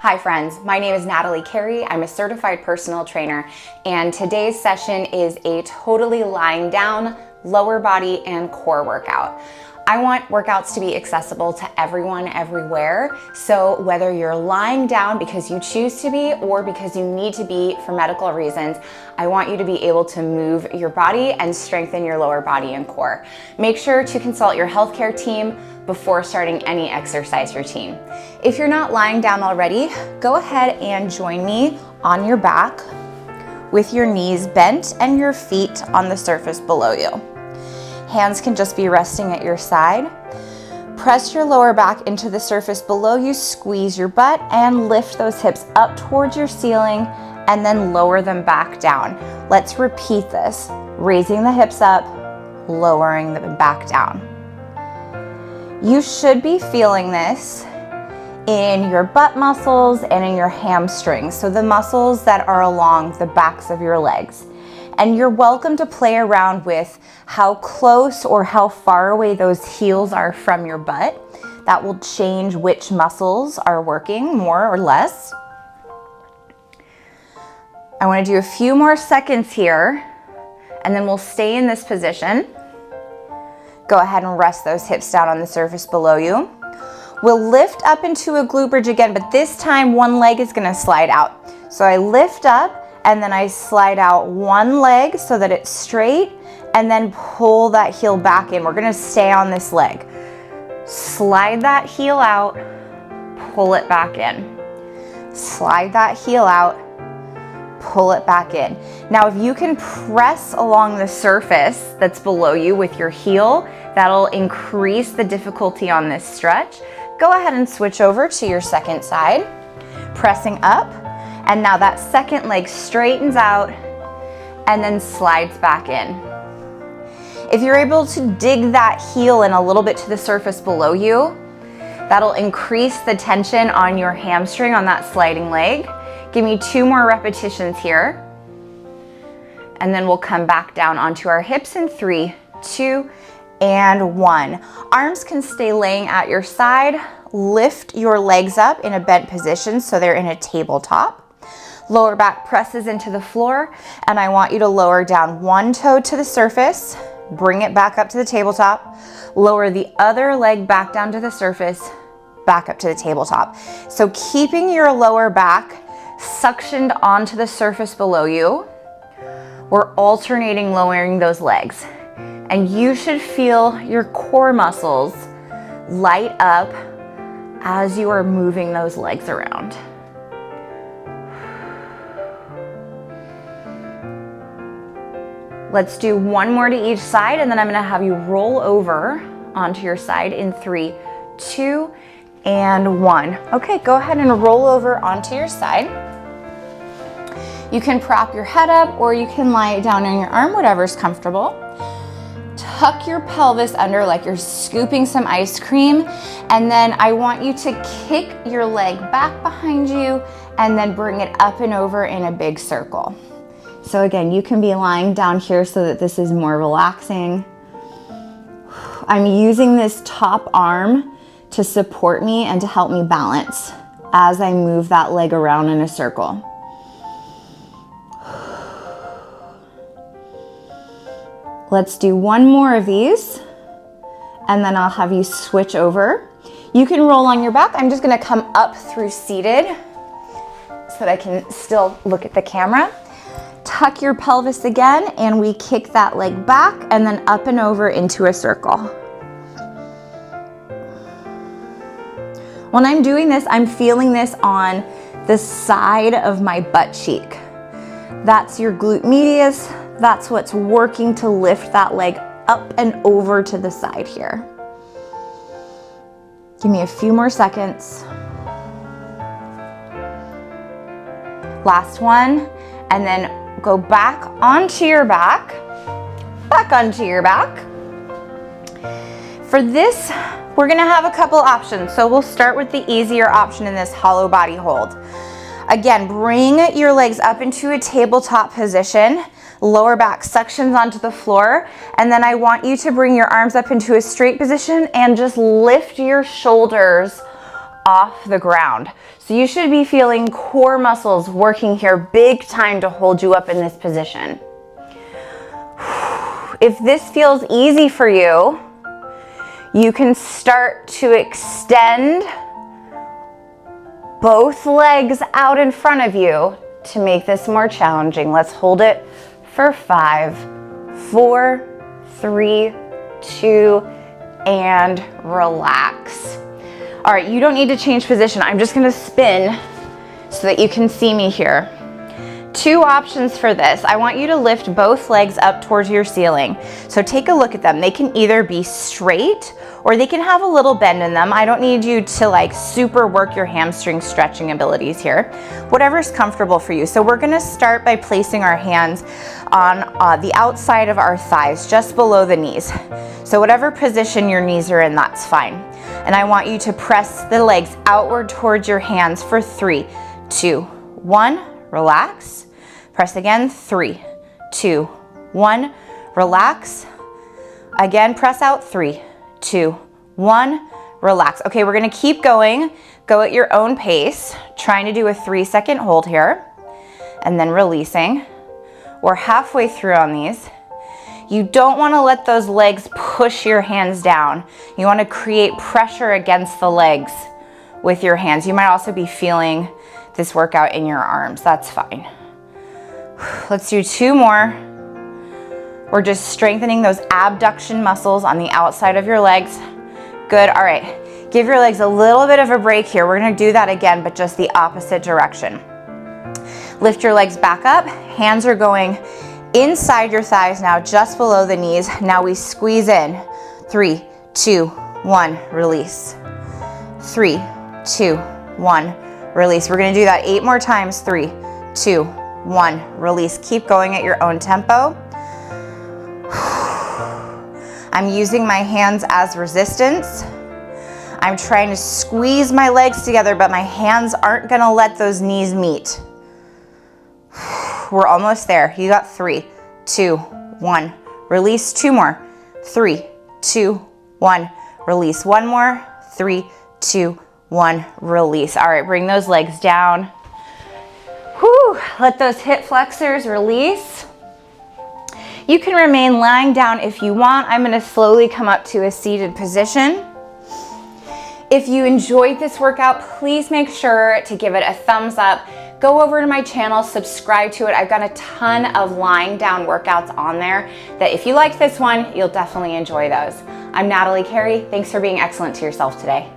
Hi friends, my name is Natalie Carey. I'm a certified personal trainer, and today's session is a totally lying down, lower body and core workout. I want workouts to be accessible to everyone, everywhere. So whether you're lying down because you choose to be or because you need to be for medical reasons, I want you to be able to move your body and strengthen your lower body and core. Make sure to consult your healthcare team before starting any exercise routine. If you're not lying down already, go ahead and join me on your back with your knees bent and your feet on the surface below you. Hands can just be resting at your side. Press your lower back into the surface below you, squeeze your butt and lift those hips up towards your ceiling and then lower them back down. Let's repeat this. Raising the hips up, lowering them back down. You should be feeling this in your butt muscles and in your hamstrings, so the muscles that are along the backs of your legs. And you're welcome to play around with how close or how far away those heels are from your butt. That will change which muscles are working more or less. I want to do a few more seconds here, and then we'll stay in this position. Go ahead and rest those hips down on the surface below you. We'll lift up into a glute bridge again, but this time one leg is going to slide out. So I lift up and then I slide out one leg so that it's straight and then pull that heel back in. We're going to stay on this leg. Slide that heel out, pull it back in. Slide that heel out, pull it back in. Now, if you can press along the surface that's below you with your heel, that'll increase the difficulty on this stretch. Go ahead and switch over to your second side, pressing up, and now that second leg straightens out and then slides back in. If you're able to dig that heel in a little bit to the surface below you, that'll increase the tension on your hamstring on that sliding leg. Give me 2 more repetitions here. And then we'll come back down onto our hips in 3, 2, and 1. Arms can stay laying at your side. Lift your legs up in a bent position so they're in a tabletop. Lower back presses into the floor, and I want you to lower down one toe to the surface, bring it back up to the tabletop, lower the other leg back down to the surface, back up to the tabletop. So keeping your lower back suctioned onto the surface below you, we're alternating lowering those legs. And you should feel your core muscles light up as you are moving those legs around. Let's do one more to each side, and then I'm going to have you roll over onto your side in 3, 2, and 1. Okay, go ahead and roll over onto your side. You can prop your head up or you can lie it down on your arm, whatever's comfortable. Tuck your pelvis under like you're scooping some ice cream, and then I want you to kick your leg back behind you and then bring it up and over in a big circle. So again, you can be lying down here so that this is more relaxing. I'm using this top arm to support me and to help me balance as I move that leg around in a circle. Let's do one more of these, and then I'll have you switch over. You can roll on your back. I'm just gonna come up through seated so that I can still look at the camera. Tuck your pelvis again, and we kick that leg back and then up and over into a circle. When I'm doing this, I'm feeling this on the side of my butt cheek. That's your glute medius. That's what's working to lift that leg up and over to the side here. Give me a few more seconds. Last one, and then go back onto your back, back onto your back. For this, we're gonna have a couple options. So we'll start with the easier option in this hollow body hold. Again, bring your legs up into a tabletop position, lower back suctions onto the floor, and then I want you to bring your arms up into a straight position and just lift your shoulders off the ground. So you should be feeling core muscles working here big time to hold you up in this position. If this feels easy for you, you can start to extend both legs out in front of you to make this more challenging. Let's hold it for 5, 4, 3, 2, and relax. All right, you don't need to change position. I'm just gonna spin so that you can see me here. 2 options for this. I want you to lift both legs up towards your ceiling. So take a look at them. They can either be straight or they can have a little bend in them. I don't need you to like super work your hamstring stretching abilities here. Whatever's comfortable for you. So we're gonna start by placing our hands on the outside of our thighs, just below the knees. So whatever position your knees are in, that's fine. And I want you to press the legs outward towards your hands for 3, 2, 1, relax. Press again, 3, 2, 1, relax. Again, press out, 3, 2, 1, relax. Okay, we're gonna keep going. Go at your own pace, trying to do a 3-second hold here, and then releasing. We're halfway through on these. You don't wanna let those legs push your hands down. You wanna create pressure against the legs with your hands. You might also be feeling this workout in your arms, that's fine. Let's do 2 more. We're just strengthening those abduction muscles on the outside of your legs. Good, all right. Give your legs a little bit of a break here. We're gonna do that again, but just the opposite direction. Lift your legs back up. Hands are going inside your thighs now, just below the knees. Now we squeeze in. 3, 2, 1, release. 3, 2, 1, release. We're gonna do that 8 more times. 3, 2, 1, release. Keep going at your own tempo. I'm using my hands as resistance. I'm trying to squeeze my legs together, but my hands aren't gonna let those knees meet. We're almost there. You got 3, 2, 1, release. 2 more. 3, 2, 1, release. 1 more. 3, 2, 1, release. All right, bring those legs down. Whew, let those hip flexors release. You can remain lying down if you want. I'm gonna slowly come up to a seated position. If you enjoyed this workout, please make sure to give it a thumbs up. Go over to my channel, subscribe to it. I've got a ton of lying down workouts on there that if you like this one, you'll definitely enjoy those. I'm Natalie Carey. Thanks for being excellent to yourself today.